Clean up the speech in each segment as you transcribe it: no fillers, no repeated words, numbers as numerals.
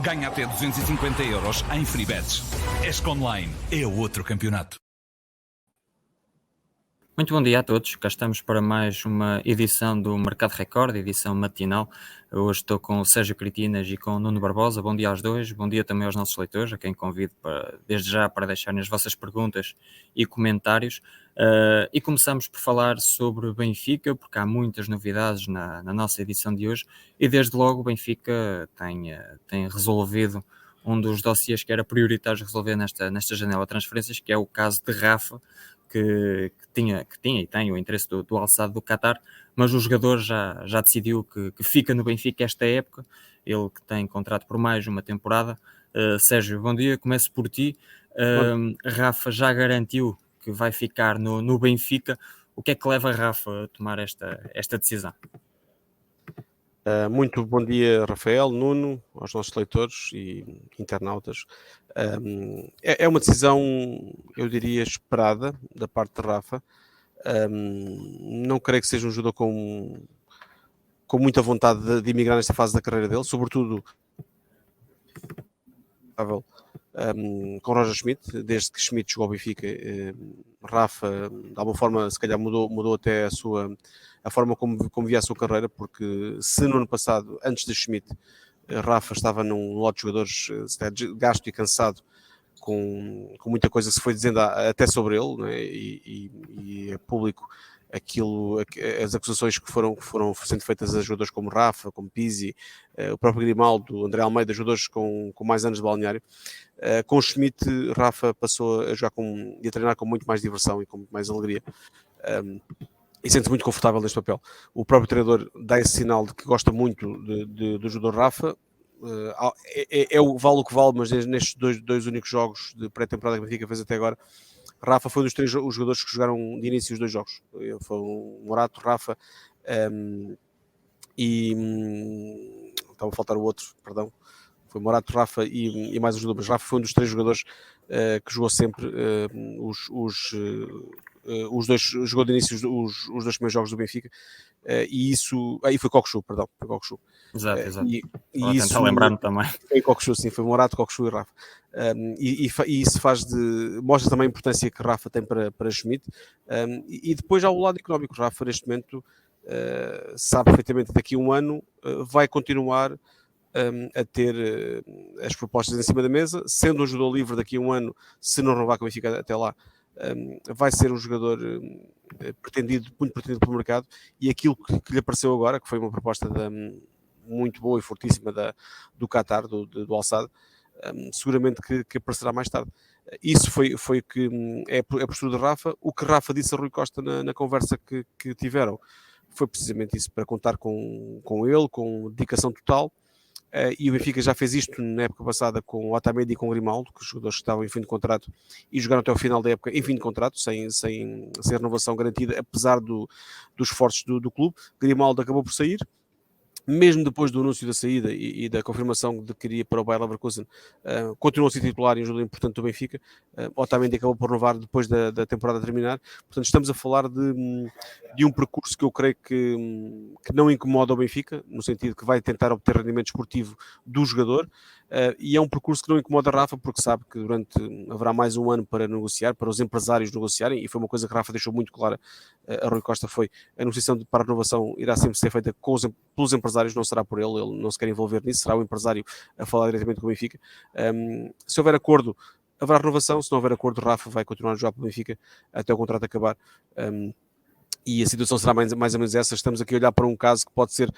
Ganha até 250€ em free bets. ESC Online é outro campeonato. Muito bom dia a todos, cá estamos para mais uma edição do Mercado Record, edição matinal. Hoje estou com o Sérgio Cretinas e com o Nuno Barbosa. Bom dia aos dois, bom dia também aos nossos leitores, a quem convido desde já para deixarem as vossas perguntas e comentários. E começamos por falar sobre o Benfica, porque há muitas novidades na nossa edição de hoje, e desde logo o Benfica tem resolvido um dos dossiês que era prioritário resolver nesta janela de transferências, que é o caso de Rafa, que tinha e tem o interesse do Al-Sadd do Qatar, mas o jogador já decidiu que fica no Benfica esta época, ele que tem contrato por mais uma temporada. Sérgio, bom dia, começo por ti. Rafa já garantiu que vai ficar no Benfica. O que é que leva Rafa a tomar esta decisão? Muito bom dia, Rafael, Nuno, aos nossos leitores e internautas. É uma decisão, eu diria, esperada da parte de Rafa. Não creio que seja um jogador com muita vontade de emigrar nesta fase da carreira dele, sobretudo com Roger Schmidt. Desde que Schmidt chegou ao Benfica, Rafa, de alguma forma, se calhar mudou até a forma como via a sua carreira, porque se no ano passado, antes de Schmidt, Rafa estava num lote de jogadores gasto e cansado, com muita coisa que se foi dizendo até sobre ele, né? E é público as acusações que foram sendo feitas a jogadores como Rafa, como Pizzi, o próprio Grimaldo, André Almeida, jogadores com mais anos de balneário. Com o Schmidt, Rafa passou a jogar e a treinar com muito mais diversão e com muito mais alegria. E sente-se muito confortável neste papel. O próprio treinador dá esse sinal de que gosta muito do jogador Rafa. Vale o que vale, mas nestes dois únicos jogos de pré-temporada que o Benfica fez até agora, Rafa foi um dos três os jogadores que jogaram de início os dois jogos. Foi o Morato, Rafa estava a faltar o outro, perdão. Foi Morato, Rafa e mais um jogador, mas Rafa foi um dos três jogadores que jogou sempre os dois, jogou de início os dois primeiros jogos do Benfica, e isso aí foi Cockchu, perdão, foi Cockchu. Exato. E isso tentar lembrar-me também. Foi Cockchu, sim, foi Morato, Cockchu e Rafa. E isso mostra também a importância que Rafa tem para Schmidt. E depois há o lado económico. Rafa, neste momento, sabe perfeitamente que daqui a um ano vai continuar a ter as propostas em cima da mesa, sendo um jogador livre daqui a um ano, se não renovar com o Benfica até lá. Vai ser um jogador muito pretendido pelo mercado, e aquilo que lhe apareceu agora, que foi uma proposta muito boa e fortíssima do Qatar, do Al-Sadd, seguramente que aparecerá mais tarde. Isso foi que é a postura de Rafa. O que Rafa disse a Rui Costa na conversa que tiveram foi precisamente isso, para contar com ele, com dedicação total. E o Benfica já fez isto na época passada com o Otamendi e com o Grimaldo, que os jogadores que estavam em fim de contrato e jogaram até o final da época em fim de contrato, sem renovação garantida, apesar dos esforços do clube. Grimaldo acabou por sair, mesmo depois do anúncio da saída e da confirmação de que iria para o Bayer Leverkusen. Continuou a ser titular e um jogador importante do Benfica. Otamendi acabou por renovar depois da temporada terminar. Portanto, estamos a falar de um percurso que eu creio que não incomoda o Benfica, no sentido que vai tentar obter rendimento esportivo do jogador, e é um percurso que não incomoda Rafa, porque sabe que haverá mais um ano para negociar, para os empresários negociarem, e foi uma coisa que Rafa deixou muito clara a Rui Costa, foi a negociação para a renovação irá sempre ser feita pelos empresários, não será por ele não se quer envolver nisso, será o empresário a falar diretamente com o Benfica. Se houver acordo, haverá renovação. Se não houver acordo, Rafa vai continuar a jogar para o Benfica até o contrato acabar. E a situação será mais ou menos essa. Estamos aqui a olhar para um caso que pode ser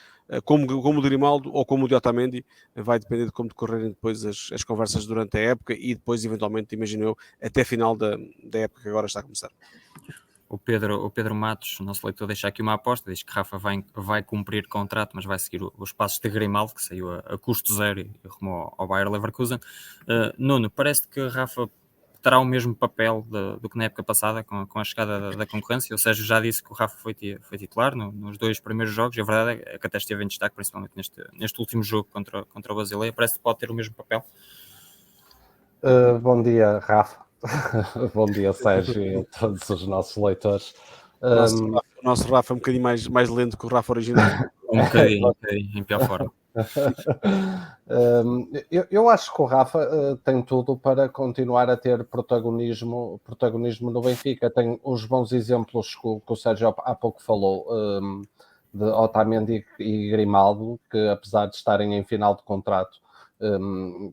como o de Grimaldo ou como o de Otamendi. Vai depender de como decorrerem depois as conversas durante a época e depois, eventualmente, imagino eu, até a final da época que agora está a começar. O Pedro Matos, o nosso leitor, deixa aqui uma aposta, diz que Rafa vai cumprir contrato, mas vai seguir os passos de Grimaldo, que saiu a custo zero e rumou ao Bayer Leverkusen. Nuno, parece que Rafa terá o mesmo papel do que na época passada, com a chegada da concorrência. Ou seja, já disse que o Rafa foi titular nos dois primeiros jogos, e a verdade é que até esteve em destaque, principalmente neste último jogo contra o Basileia. Parece que pode ter o mesmo papel. Bom dia, Rafa. Bom dia, Sérgio, e a todos os nossos leitores. O nosso Rafa é um bocadinho mais lento que o Rafa original. Um bocadinho, em pior forma. Eu acho que o Rafa tem tudo para continuar a ter protagonismo no Benfica. Tem os bons exemplos que o Sérgio há pouco falou, de Otamendi e Grimaldo, que apesar de estarem em final de contrato,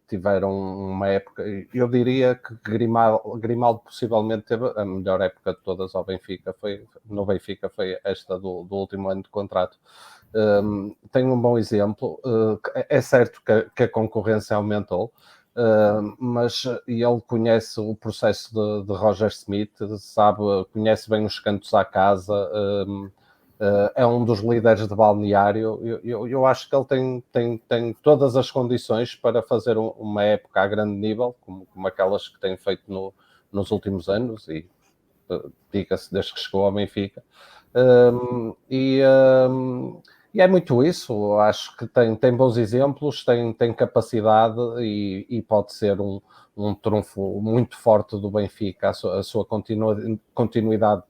tiveram uma época. Eu diria que Grimaldo possivelmente teve a melhor época de todas ao Benfica. No Benfica foi esta do último ano de contrato. Tem um bom exemplo. É certo que a concorrência aumentou, mas ele conhece o processo de Roger Smith, conhece bem os cantos à casa, é um dos líderes de balneário. Eu acho que ele tem todas as condições para fazer uma época a grande nível, como aquelas que tem feito nos últimos anos, e diga-se desde que chegou ao Benfica. E é muito isso. Acho que tem bons exemplos, tem capacidade e pode ser um trunfo muito forte do Benfica. A sua continuidade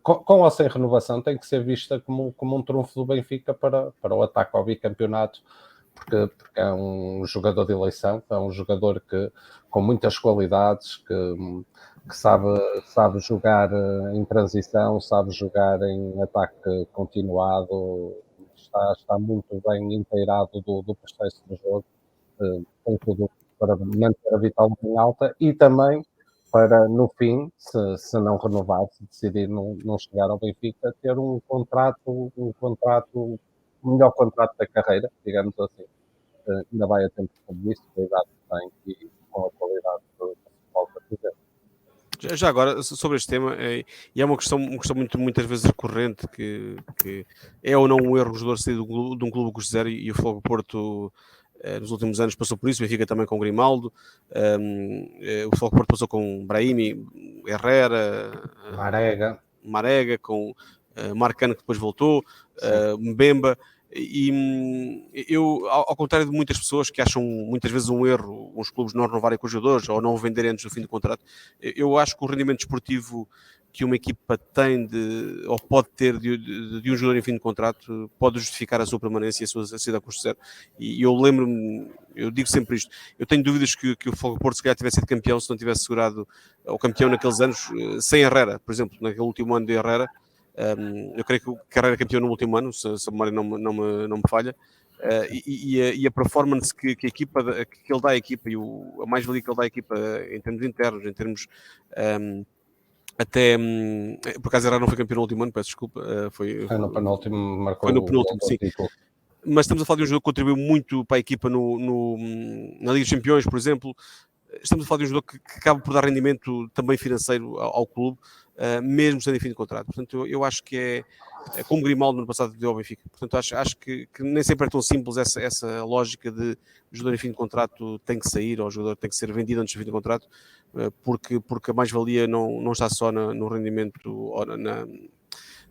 com ou sem renovação tem que ser vista como um trunfo do Benfica para o ataque ao bicampeonato, porque é um jogador de eleição, é um jogador com muitas qualidades, que sabe jogar em transição, sabe jogar em ataque continuado, está muito bem inteirado do processo do jogo, tem tudo para manter a vitória em alta e também para, no fim, se não renovar, se decidir não chegar ao Benfica, ter um melhor contrato da carreira, digamos assim. Ainda vai a tempo de isso, com a idade que tem e com a qualidade do futebol que tiver. Já agora, sobre este tema, e é uma questão muitas vezes recorrente, que é ou não um erro o jogador sair de um clube custo zero, e o Fogo Porto nos últimos anos passou por isso. O Benfica também com Grimaldo, o Fogo Porto passou com Brahimi, Herrera, Marega, com Marcano, que depois voltou, Mbemba. E eu, ao contrário de muitas pessoas que acham muitas vezes um erro os clubes não renovarem com os jogadores ou não venderem antes do fim do contrato, eu acho que o rendimento desportivo que uma equipa tem ou pode ter de um jogador em fim de contrato pode justificar a sua permanência e a sua saída a custo zero. E eu lembro-me, eu digo sempre isto, eu tenho dúvidas que o Fogo Porto se calhar tivesse sido campeão se não tivesse segurado o campeão naqueles anos, sem Herrera, por exemplo, naquele último ano de Herrera. Eu creio que o Carreira é campeão no último ano, se a memória não me falha, e a performance que ele dá à equipa, e a mais-valia que ele dá à equipa em termos internos, em termos até, por acaso Herrera não foi campeão no último ano, peço desculpa, foi no penúltimo, marcou foi no penúltimo, sim. Mas estamos a falar de um jogador que contribuiu muito para a equipa na Liga dos Campeões, por exemplo. Estamos a falar de um jogador que acaba por dar rendimento também financeiro ao clube, mesmo sendo em fim de contrato. Portanto, eu acho que é como Grimaldo no ano passado deu ao Benfica. Portanto, acho que nem sempre é tão simples essa lógica de o jogador em fim de contrato tem que sair, ou o jogador tem que ser vendido antes do fim de contrato, porque a mais-valia não está só no rendimento ou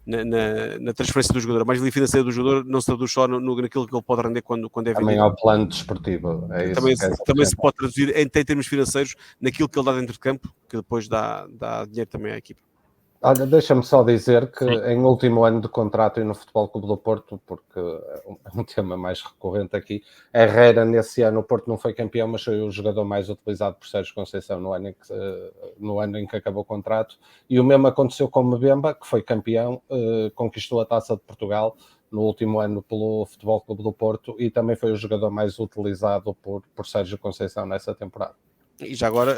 na transferência do jogador. A mais-valia financeira do jogador não se traduz só naquilo que ele pode render quando é vendido. Também ao plano desportivo. É isso também se pode traduzir em termos financeiros naquilo que ele dá dentro de campo, que depois dá dinheiro também à equipa. Olha, deixa-me só dizer que em último ano de contrato e no Futebol Clube do Porto, porque é um tema mais recorrente aqui, Herrera nesse ano, o Porto não foi campeão, mas foi o jogador mais utilizado por Sérgio Conceição no ano em que acabou o contrato, e o mesmo aconteceu com Mbemba, que foi campeão, conquistou a Taça de Portugal no último ano pelo Futebol Clube do Porto, e também foi o jogador mais utilizado por Sérgio Conceição nessa temporada. E já agora,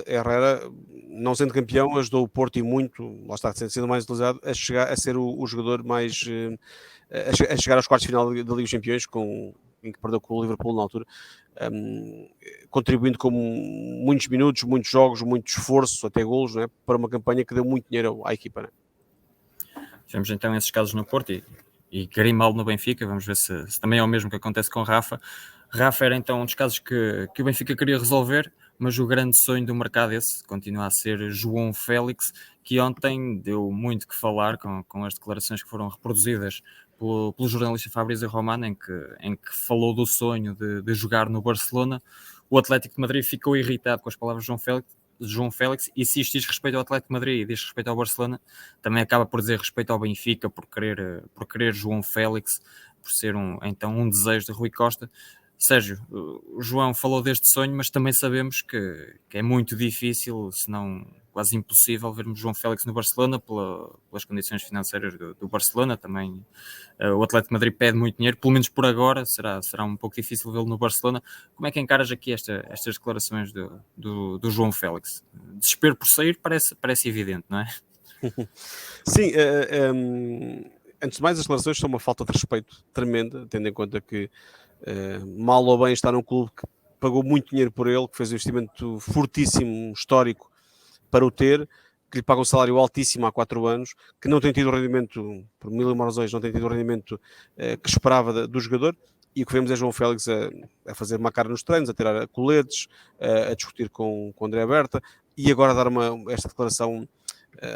Herrera, não sendo campeão, ajudou o Porto e muito, lá está, sendo mais utilizado, a ser o jogador mais... a chegar aos quartos de final da Liga dos Campeões, em que perdeu com o Liverpool na altura, contribuindo com muitos minutos, muitos jogos, muito esforço, até golos, não é? Para uma campanha que deu muito dinheiro à equipa. Não é? Tivemos então esses casos no Porto e Grimaldo no Benfica. Vamos ver se também é o mesmo que acontece com Rafa. Rafa era então um dos casos que o Benfica queria resolver, mas o grande sonho do mercado continua a ser João Félix, que ontem deu muito que falar com as declarações que foram reproduzidas pelo jornalista Fabrício Romano, em que falou do sonho de jogar no Barcelona. O Atlético de Madrid ficou irritado com as palavras de João Félix de João Félix, e se isto diz respeito ao Atlético de Madrid e diz respeito ao Barcelona, também acaba por dizer respeito ao Benfica, por querer João Félix, por ser um desejo de Rui Costa. Sérgio, o João falou deste sonho, mas também sabemos que é muito difícil, se não quase impossível, vermos João Félix no Barcelona pelas condições financeiras do Barcelona. Também o Atlético de Madrid pede muito dinheiro, pelo menos por agora, será um pouco difícil vê-lo no Barcelona. Como é que encaras aqui estas declarações do João Félix? Desespero por sair parece evidente, não é? Sim, antes de mais, as declarações são uma falta de respeito tremenda, tendo em conta que mal ou bem está num clube que pagou muito dinheiro por ele, que fez um investimento fortíssimo, histórico, para o ter, que lhe paga um salário altíssimo há 4 anos, que não tem tido o rendimento, por mil e uma razões, não tem tido o rendimento que esperava do jogador, e o que vemos é João Félix a fazer uma cara nos treinos, a tirar coletes, a discutir com André Berta, e agora a dar esta declaração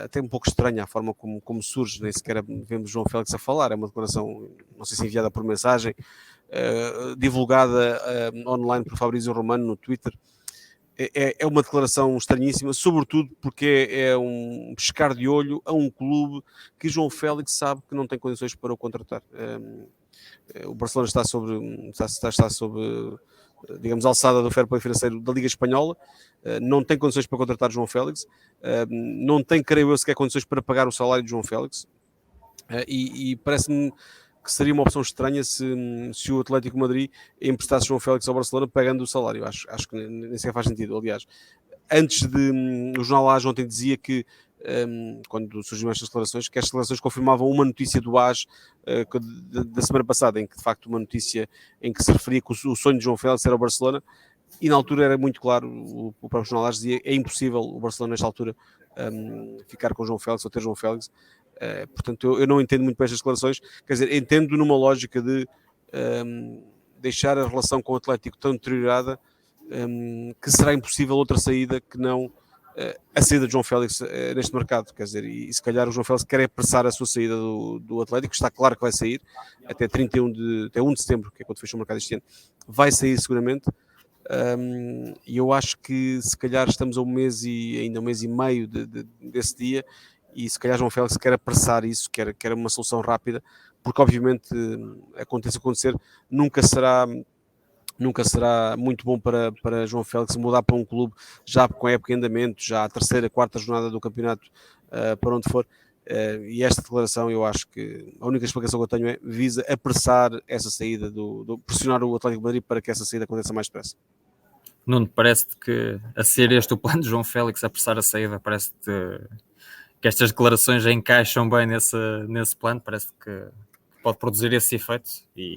até um pouco estranha, a forma como surge, nem sequer vemos João Félix a falar, é uma declaração, não sei se enviada por mensagem, divulgada online por Fabrício Romano no Twitter. É uma declaração estranhíssima, sobretudo porque é um pescar de olho a um clube que João Félix sabe que não tem condições para o contratar. O Barcelona está sob digamos, alçada do fair play financeiro da Liga Espanhola, não tem condições para contratar João Félix, não tem, creio eu, sequer condições para pagar o salário de João Félix, e parece-me que seria uma opção estranha se o Atlético de Madrid emprestasse João Félix ao Barcelona pagando o salário. Acho que nem sequer faz sentido. Aliás, antes o jornal AS ontem dizia que, quando surgiram estas declarações, que estas declarações confirmavam uma notícia do AS da semana passada, em que de facto uma notícia em que se referia que o sonho de João Félix era o Barcelona, e na altura era muito claro, o próprio jornal AS dizia é impossível o Barcelona nesta altura ficar com João Félix ou ter João Félix. Portanto, eu não entendo muito bem estas declarações, quer dizer, entendo numa lógica de deixar a relação com o Atlético tão deteriorada que será impossível outra saída que não a saída de João Félix neste mercado, quer dizer, e se calhar o João Félix quer apressar a sua saída do Atlético, está claro que vai sair, até 1 de setembro, que é quando fecha o mercado este ano, vai sair seguramente, e eu acho que se calhar estamos a ainda um mês e meio desse dia, e se calhar João Félix quer apressar isso, quer uma solução rápida, porque obviamente acontecer, nunca será muito bom para João Félix mudar para um clube já com a época em andamento, já a 3ª, 4ª jornada do campeonato, para onde for, e esta declaração eu acho que a única explicação que eu tenho visa apressar essa saída, pressionar o Atlético de Madrid para que essa saída aconteça mais depressa. Nuno, parece-te que a ser este o plano de João Félix, apressar a saída, parece-te que estas declarações encaixam bem nesse plano, parece que pode produzir esse efeito e...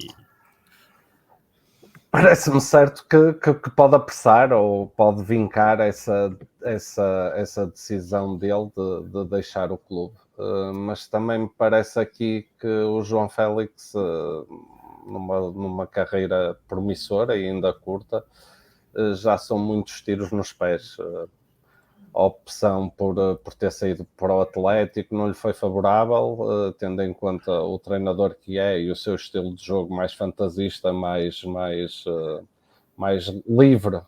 Parece-me certo que pode apressar ou pode vincar essa decisão dele de deixar o clube. Mas também me parece aqui que o João Félix, numa carreira promissora e ainda curta, já são muitos tiros nos pés. A opção por ter saído para o Atlético não lhe foi favorável, tendo em conta o treinador que é e o seu estilo de jogo mais fantasista, mais livre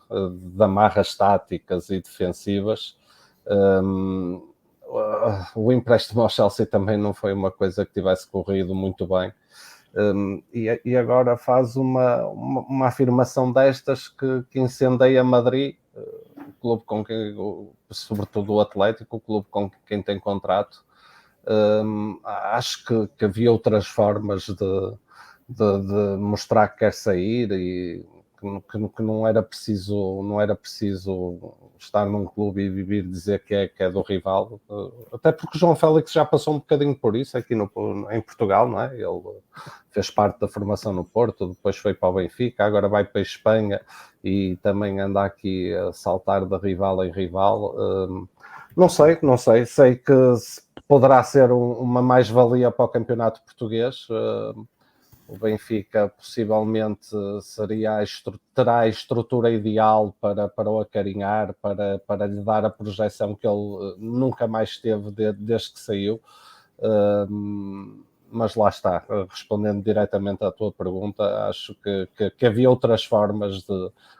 de amarras táticas e defensivas. O empréstimo ao Chelsea também não foi uma coisa que tivesse corrido muito bem. E agora faz uma afirmação destas que incendeia Madrid, o clube com quem, sobretudo o Atlético, o clube com quem tem contrato. Acho que havia outras formas de mostrar que quer sair e que não era preciso estar num clube e vir dizer que é do rival, até porque João Félix já passou um bocadinho por isso aqui em Portugal, não é? Ele fez parte da formação no Porto, depois foi para o Benfica, agora vai para a Espanha e também anda aqui a saltar de rival em rival. Não sei que poderá ser uma mais-valia para o campeonato português. O Benfica possivelmente terá a estrutura ideal para o acarinhar, para lhe dar a projeção que ele nunca mais teve desde que saiu. mas lá está, respondendo diretamente à tua pergunta, acho que havia outras formas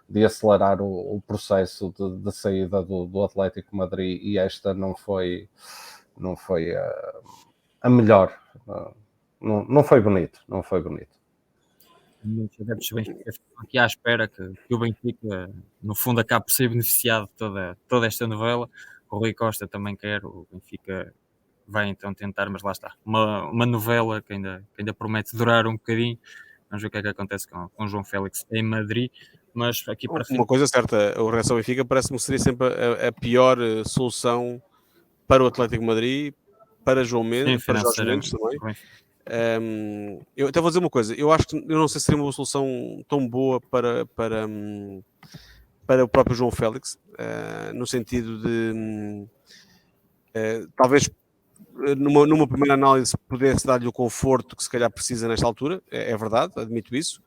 de acelerar o processo de saída do Atlético de Madrid, e esta não foi a melhor. Não foi bonito, não foi bonito. Muitos adeptos do Benfica estão aqui à espera que o Benfica, no fundo, acabe por ser beneficiado de toda esta novela. O Rui Costa também quer, o Benfica vai então tentar, mas lá está. Uma novela que ainda promete durar um bocadinho. Vamos ver o que é que acontece com o João Félix em Madrid. Mas aqui para Uma coisa certa, o regresso ao Benfica parece-me que seria sempre a pior solução para o Atlético de Madrid, para João Mendes, para Jorge Mendes também. Eu até vou dizer uma coisa, eu acho que eu não sei se seria uma solução tão boa para o próprio João Félix, no sentido de talvez numa primeira análise pudesse dar-lhe o conforto que se calhar precisa nesta altura, é verdade, admito isso,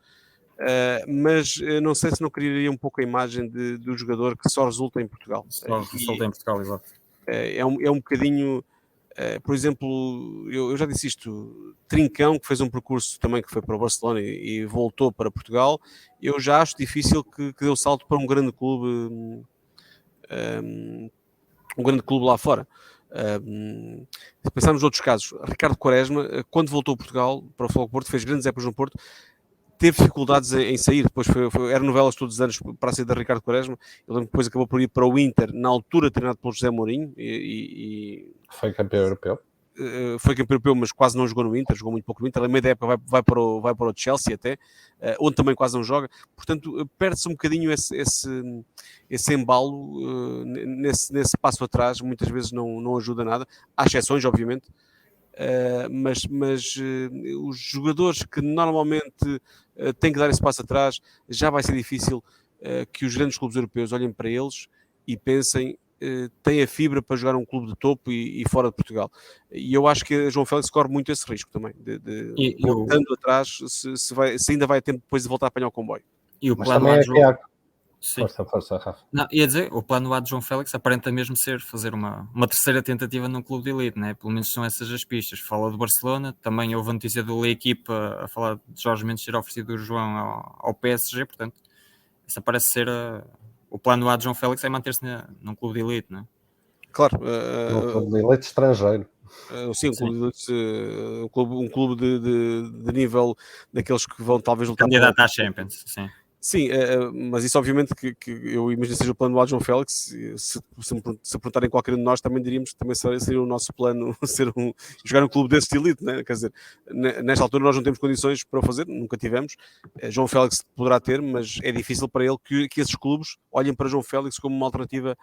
mas não sei se não criaria um pouco a imagem do jogador que só resulta em Portugal. Só resulta em Portugal, exato. É um bocadinho... por exemplo, eu já disse isto, Trincão, que fez um percurso também que foi para o Barcelona e voltou para Portugal, eu já acho difícil que dê o salto para um grande clube lá fora. Se pensarmos noutros casos, Ricardo Quaresma, quando voltou a Portugal para o Futebol Porto, fez grandes épocas no Porto, teve dificuldades em sair, depois eram novelas todos os anos para a saída de Ricardo Quaresma. Eu lembro que depois acabou por ir para o Inter, na altura treinado pelo José Mourinho, e foi campeão europeu. Foi campeão europeu, mas quase não jogou no Inter, jogou muito pouco no Inter. A meio da época vai para o Chelsea até, onde também quase não joga. Portanto, perde-se um bocadinho esse embalo nesse passo atrás. Muitas vezes não ajuda nada. Há exceções, obviamente, mas os jogadores que normalmente têm que dar esse passo atrás, já vai ser difícil que os grandes clubes europeus olhem para eles e pensem tem a fibra para jogar um clube de topo e fora de Portugal. E eu acho que a João Félix corre muito esse risco também, voltando atrás, se ainda vai a tempo depois de voltar a apanhar o comboio. E o plano A de João... Força, Rafa. Não, ia dizer, o plano A de João Félix aparenta mesmo ser fazer uma terceira tentativa num clube de elite, né? Pelo menos são essas as pistas. Fala do Barcelona, também houve a notícia do L'Equipe a falar de Jorge Mendes ter oferecido o João ao PSG, portanto, isso parece ser o plano A de João Félix é manter-se num clube de elite, não é? Claro. Um clube de elite estrangeiro. Sim, um clube de nível daqueles que vão talvez lutar candidato à Champions, sim. Sim, mas isso obviamente que eu imagino que seja o plano do João Félix. Se perguntarem qualquer um de nós, também diríamos que também seria o nosso plano jogar um clube desse de elite, né? Quer dizer, nesta altura nós não temos condições para o fazer, nunca tivemos. João Félix poderá ter, mas é difícil para ele que esses clubes olhem para João Félix como uma alternativa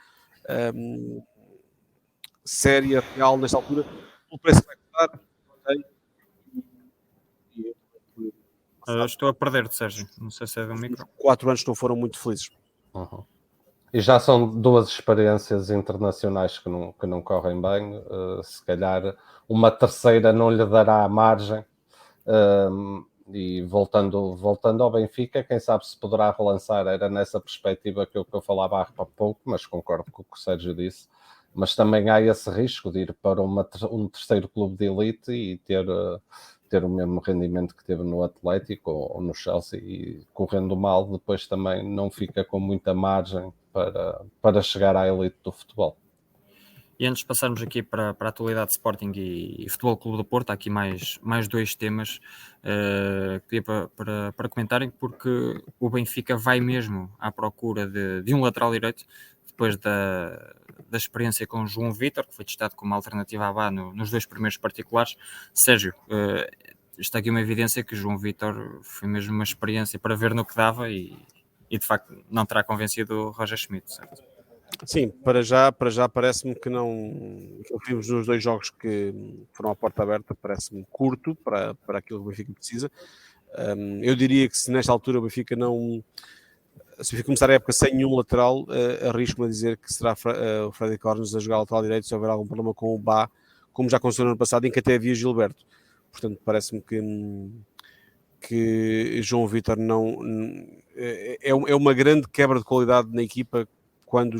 séria, real, nesta altura. O preço vai custar, estou a perder-te, Sérgio. Não sei se é do micro. 4 anos não foram muito felizes. Uhum. E já são 2 experiências internacionais que não correm bem. Se calhar uma terceira não lhe dará margem. E voltando ao Benfica, quem sabe se poderá relançar. Era nessa perspectiva que eu falava há pouco, mas concordo com o que o Sérgio disse. Mas também há esse risco de ir para um terceiro clube de elite e ter o mesmo rendimento que teve no Atlético ou no Chelsea, e correndo mal, depois também não fica com muita margem para chegar à elite do futebol. E antes de passarmos aqui para a atualidade de Sporting e Futebol Clube do Porto, há aqui mais 2 temas que queria para comentarem, porque o Benfica vai mesmo à procura de um lateral direito, depois da experiência com o João Vítor, que foi testado como alternativa à Bá nos 2 primeiros particulares. Sérgio, está aqui uma evidência que o João Vítor foi mesmo uma experiência para ver no que dava e de facto não terá convencido o Roger Schmidt, certo? Sim, para já parece-me que não. O que vimos nos 2 jogos que foram à porta aberta parece-me curto para aquilo que o Benfica precisa. Eu diria que se nesta altura o Benfica não. Se o Benfica começar a época sem nenhum lateral, arrisco-me a dizer que será o Freddy Cornes a jogar lateral direito se houver algum problema com o Bá, como já aconteceu no ano passado, em que até havia Gilberto. Portanto, parece-me que João Vítor não. É uma grande quebra de qualidade na equipa quando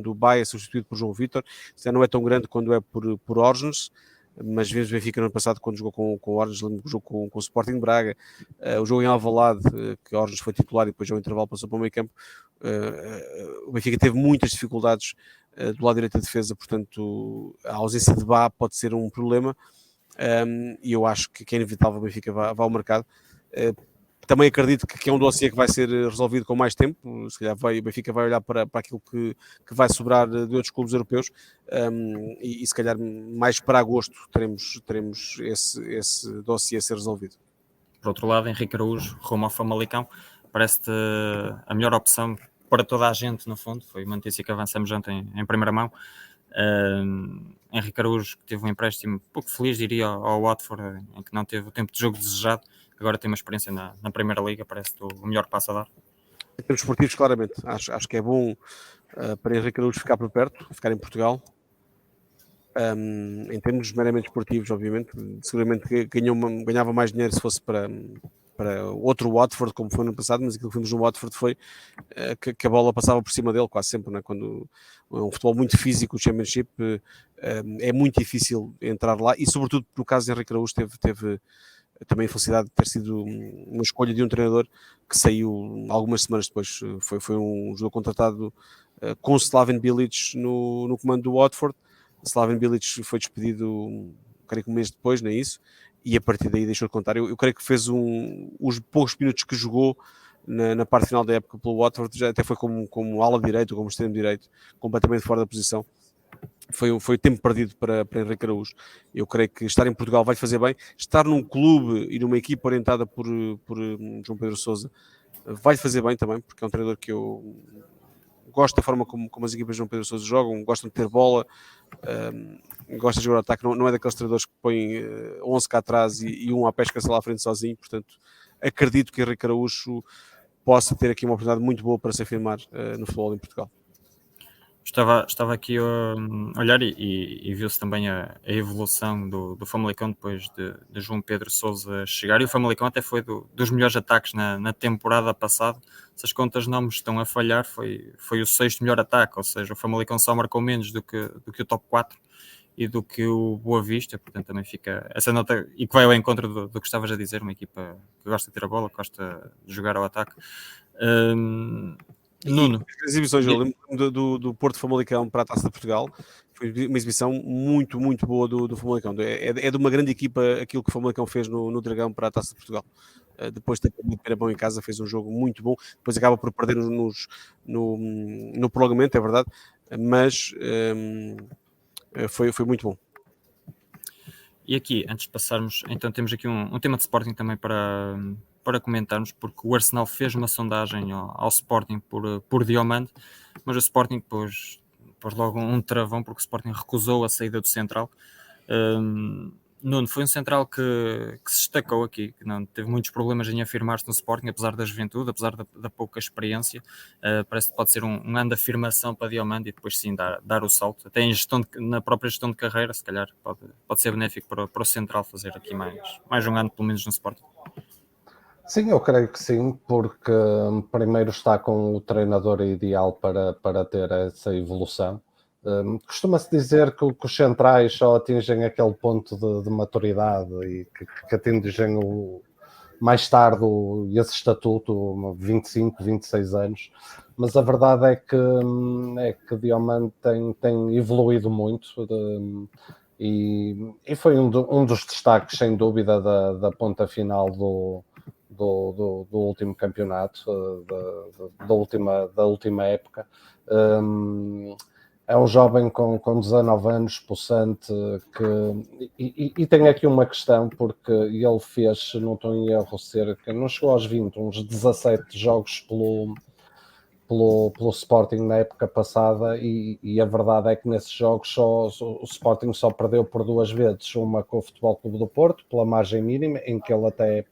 o Bá é substituído por João Vítor. Já não é tão grande quando é por Orgens. mas vimos o Benfica no ano passado quando jogou com o Orges, lembro que jogou com o Sporting de Braga, o jogo em Alvalade, que o Orges foi titular e depois ao intervalo passou para o meio campo. O Benfica teve muitas dificuldades do lado direito da defesa, portanto a ausência de Bá pode ser um problema, e eu acho que é inevitável o Benfica vá ao mercado. Também acredito que é um dossiê que vai ser resolvido com mais tempo. Se calhar o Benfica vai olhar para aquilo que vai sobrar de outros clubes europeus, e se calhar mais para agosto teremos esse dossiê a ser resolvido. Por outro lado, Henrique Araújo, rumo ao Famalicão, parece-te a melhor opção para toda a gente, no fundo. Foi uma notícia que avançamos ontem em primeira mão. Henrique Araújo, que teve um empréstimo pouco feliz, diria, ao Watford, em que não teve o tempo de jogo desejado, agora tem uma experiência na Primeira Liga, parece-te o melhor passo a dar. Em termos esportivos, claramente, acho que é bom para Henrique Araújo ficar por perto, ficar em Portugal. Em termos meramente esportivos, obviamente, seguramente ganhava mais dinheiro se fosse para outro Watford, como foi no passado, mas aquilo que vimos no Watford foi que a bola passava por cima dele quase sempre, né? Quando é um futebol muito físico, o Championship, é muito difícil entrar lá, e sobretudo no caso de Henrique Araújo teve também a felicidade de ter sido uma escolha de um treinador que saiu algumas semanas depois. Foi um jogador contratado com Slaven Bilic no comando do Watford. Slaven Bilic foi despedido, creio que um mês depois, não é isso? E a partir daí deixou de contar. Eu creio que fez os poucos minutos que jogou na parte final da época pelo Watford, já até foi como ala direito, como extremo direito, completamente fora da posição. Foi o tempo perdido para Henrique Araújo. Eu creio que estar em Portugal vai fazer bem. Estar num clube e numa equipa orientada por João Pedro Sousa vai fazer bem também, porque é um treinador que eu gosto da forma como as equipas de João Pedro Sousa jogam, gostam de ter bola, gosta de jogar ao ataque, não é daqueles treinadores que põem 11 cá atrás e um à pesca-se lá à frente sozinho. Portanto, acredito que Henrique Araújo possa ter aqui uma oportunidade muito boa para se afirmar no futebol em Portugal. Estava aqui a olhar e viu-se também a evolução do Famalicão depois de João Pedro Sousa chegar, e o Famalicão até foi dos melhores ataques na temporada passada. Se as contas não me estão a falhar, foi o 6º melhor ataque, ou seja, o Famalicão só marcou menos do que o top 4 e do que o Boa Vista, portanto também fica essa nota, e que vai ao encontro do que estavas a dizer, uma equipa que gosta de ter a bola, que gosta de jogar ao ataque. Nuno. As exibições, eu lembro do Porto Famalicão para a Taça de Portugal, foi uma exibição muito, muito boa do Famalicão. É de uma grande equipa aquilo que o Famalicão fez no Dragão para a Taça de Portugal. Depois de ter perdido Perabão em casa, fez um jogo muito bom, depois acaba por perder no prolongamento, é verdade, mas foi muito bom. E aqui, antes de passarmos, então temos aqui um tema de Sporting também para comentarmos, porque o Arsenal fez uma sondagem ao Sporting por Diomande, mas o Sporting pôs logo um travão, porque o Sporting recusou a saída do central. Nuno, foi um central que se destacou aqui, que não teve muitos problemas em afirmar-se no Sporting, apesar da juventude, apesar da pouca experiência. Parece que pode ser um ano de afirmação para Diomande e depois sim dar o salto. Até na própria gestão de carreira, se calhar pode ser benéfico para o central fazer aqui mais um ano, pelo menos, no Sporting. Sim, eu creio que sim, porque primeiro está com o treinador ideal para ter essa evolução. Costuma-se dizer que os centrais só atingem aquele ponto de maturidade e que atingem mais tarde esse estatuto, 25, 26 anos, mas a verdade é que Diomande tem evoluído muito e foi um dos destaques, sem dúvida, da ponta final do último campeonato, da última época. É um jovem com 19 anos, possante, e tem aqui uma questão, porque ele fez, se não estou em erro, não chegou aos 20, uns 17 jogos pelo Sporting na época passada, e a verdade é que nesses jogos o Sporting só perdeu por 2 vezes, uma com o Futebol Clube do Porto, pela margem mínima, em que ele até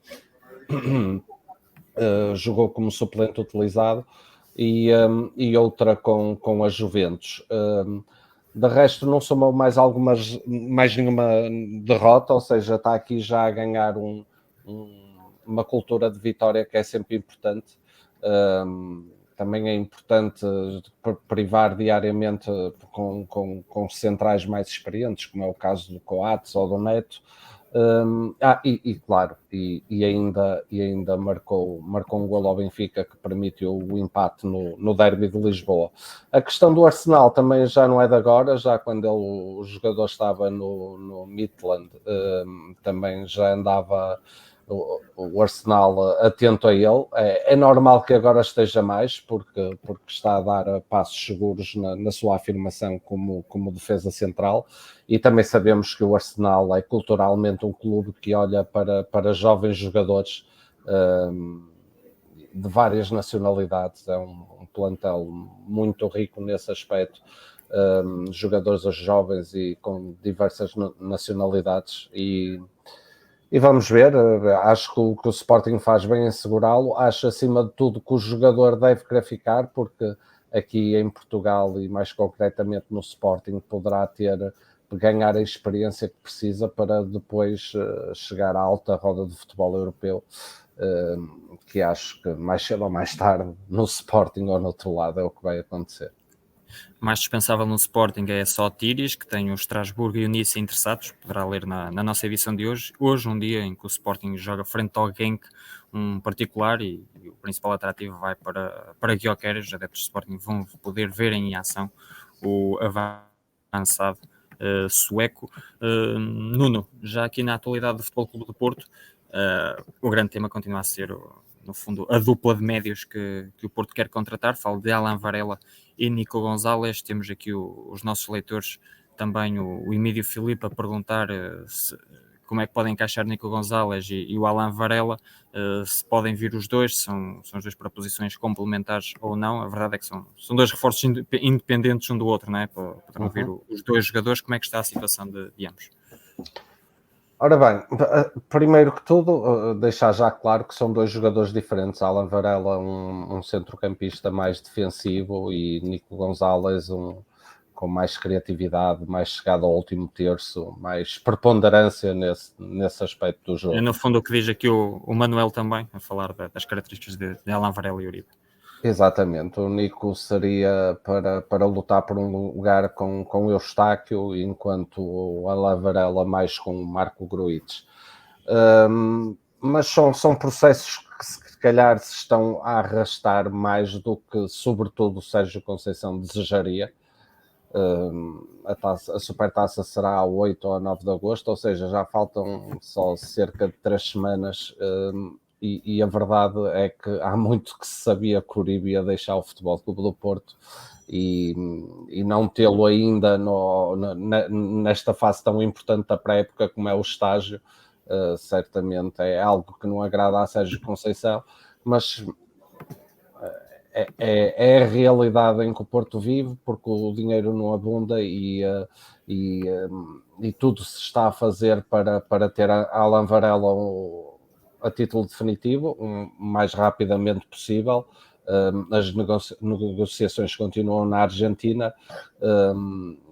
jogou como suplente utilizado, e outra com a Juventus. De resto, não somou mais nenhuma derrota, ou seja, está aqui já a ganhar uma cultura de vitória que é sempre importante. também é importante privar diariamente com centrais mais experientes, como é o caso do Coates ou do Neto. Claro, ainda marcou um golo ao Benfica que permitiu o empate no derby de Lisboa. A questão do Arsenal também já não é de agora, já quando o jogador estava no Midland, também já andava o Arsenal atento a ele. É normal que agora esteja mais, porque está a dar passos seguros na sua afirmação como defesa central, e também sabemos que o Arsenal é culturalmente um clube que olha para jovens jogadores de várias nacionalidades. É um plantel muito rico nesse aspecto, jogadores jovens e com diversas nacionalidades, e vamos ver. Acho que o Sporting faz bem em segurá-lo. Acho, acima de tudo, que o jogador deve querer ficar, porque aqui em Portugal e mais concretamente no Sporting poderá ganhar a experiência que precisa para depois chegar à alta roda de futebol europeu, que acho que mais cedo ou mais tarde no Sporting ou no outro lado é o que vai acontecer. Mais dispensável no Sporting é só Tiris, que tem o Estrasburgo e o Nice interessados. Poderá ler na nossa edição de hoje. Hoje, um dia em que o Sporting joga frente ao Genk, um particular, e o principal atrativo vai para Gyökeres. Os adeptos do Sporting vão poder ver em ação o avançado sueco. Nuno, já aqui na atualidade do Futebol Clube do Porto, o grande tema continua a ser, no fundo, a dupla de médios que o Porto quer contratar. Falo de Alan Varela e Nico Gonzalez. Temos aqui os nossos leitores, também o Emílio Filipe, a perguntar como é que podem encaixar Nico Gonzalez e o Alan Varela, se podem vir os dois, são os dois para posições complementares ou não. A verdade é que são dois reforços independentes um do outro, não é? Para vir os dois jogadores. Como é que está a situação de ambos? Ora bem, primeiro que tudo, deixar já claro que são dois jogadores diferentes. Alan Varela, um centrocampista mais defensivo, e Nico Gonzalez, com mais criatividade, mais chegada ao último terço, mais preponderância nesse aspecto do jogo. É no fundo o que diz aqui o Manuel também, a falar das características de Alan Varela e Uribe. Exatamente, o Nico seria para lutar por um lugar com o Eustáquio, enquanto o Alan Varela mais com o Marco Grujic. Mas são processos que se calhar se estão a arrastar mais do que, sobretudo, o Sérgio Conceição desejaria. A Supertaça será a 8 ou a 9 de agosto, ou seja, já faltam só cerca de 3 semanas, e a verdade é que há muito que se sabia que o Uribe ia deixar o Futebol Clube do Porto, e não tê-lo ainda nesta fase tão importante da pré-época como é o estágio, certamente é algo que não agrada a Sérgio Conceição, mas é a realidade em que o Porto vive, porque o dinheiro não abunda, e tudo se está a fazer para ter a Alan Varela a título definitivo o mais rapidamente possível. As negociações continuam na Argentina,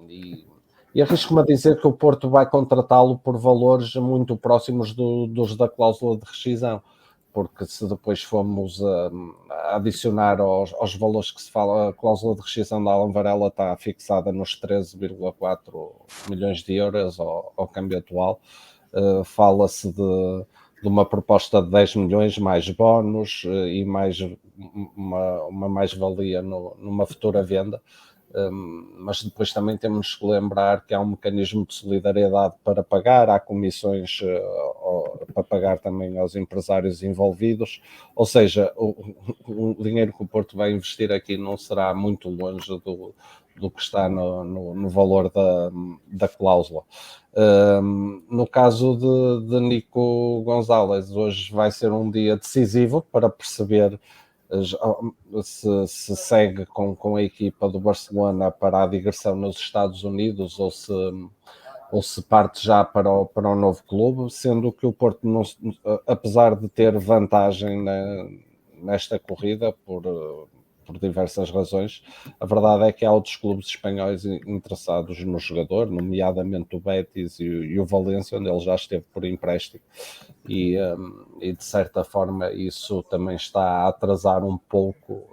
e arrisco-me a dizer que o Porto vai contratá-lo por valores muito próximos dos da cláusula de rescisão, porque se depois formos a adicionar aos valores que se fala, a cláusula de rescisão da Alan Varela está fixada nos 13,4 milhões de euros ao câmbio atual. Fala-se de uma proposta de 10 milhões mais bónus e mais uma mais-valia numa futura venda. Mas depois também temos que lembrar que há um mecanismo de solidariedade para pagar, há comissões para pagar também aos empresários envolvidos, ou seja, o dinheiro que o Porto vai investir aqui não será muito longe do que está no valor da cláusula. No caso de Nico Gonzalez, hoje vai ser um dia decisivo para perceber se segue com a equipa do Barcelona para a digressão nos Estados Unidos, ou se parte já para o novo clube, sendo que o Porto, apesar de ter vantagem nesta corrida, por diversas razões. A verdade é que há outros clubes espanhóis interessados no jogador, nomeadamente o Betis e o Valência, onde ele já esteve por empréstimo, e de certa forma isso também está a atrasar um pouco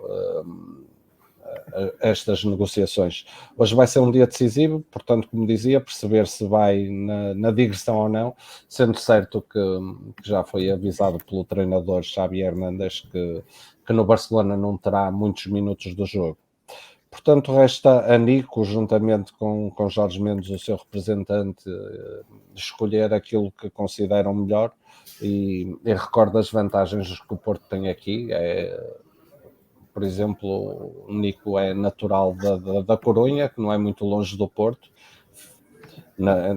estas negociações. Hoje vai ser um dia decisivo, portanto, como dizia, perceber se vai na digressão ou não, sendo certo que já foi avisado pelo treinador Xavi Hernández que no Barcelona não terá muitos minutos do jogo. Portanto, resta a Nico, juntamente com Jorge Mendes, o seu representante, escolher aquilo que consideram melhor, e recordo as vantagens que o Porto tem aqui. Por exemplo, o Nico é natural da Corunha, que não é muito longe do Porto,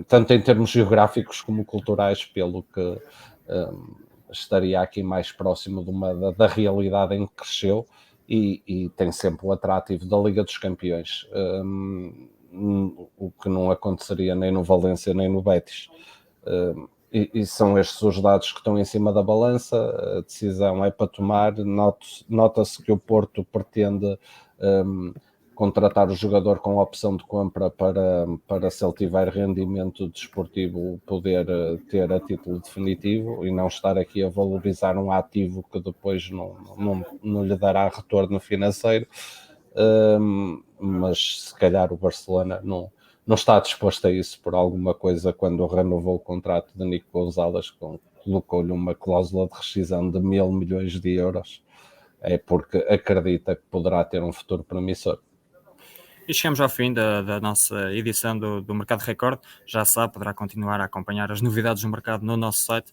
tanto em termos geográficos como culturais, pelo que estaria aqui mais próximo da realidade em que cresceu, e tem sempre o atrativo da Liga dos Campeões, o que não aconteceria nem no Valência nem no Betis. E são estes os dados que estão em cima da balança. A decisão é para tomar. Nota-se que o Porto pretende contratar o jogador com opção de compra para se ele tiver rendimento desportivo, poder ter a título definitivo e não estar aqui a valorizar um ativo que depois não lhe dará retorno financeiro. Mas se calhar o Barcelona não está disposto a isso por alguma coisa, quando renovou o contrato de Nico Gonzalez, colocou-lhe uma cláusula de rescisão de 1.000 milhões de euros. É porque acredita que poderá ter um futuro promissor. E chegamos ao fim da nossa edição do Mercado Record. Já sabe, poderá continuar a acompanhar as novidades do mercado no nosso site,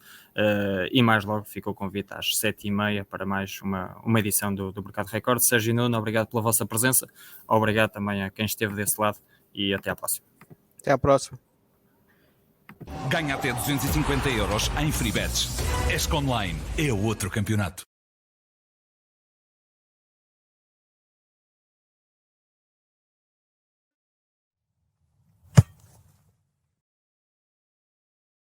e mais logo fica o convite às 7h30 para mais uma edição do Mercado Record. Sérgio e Nuno, obrigado pela vossa presença, obrigado também a quem esteve desse lado e até à próxima. Até à próxima. Ganha até 250 euros em free bets. ESC Online é outro campeonato.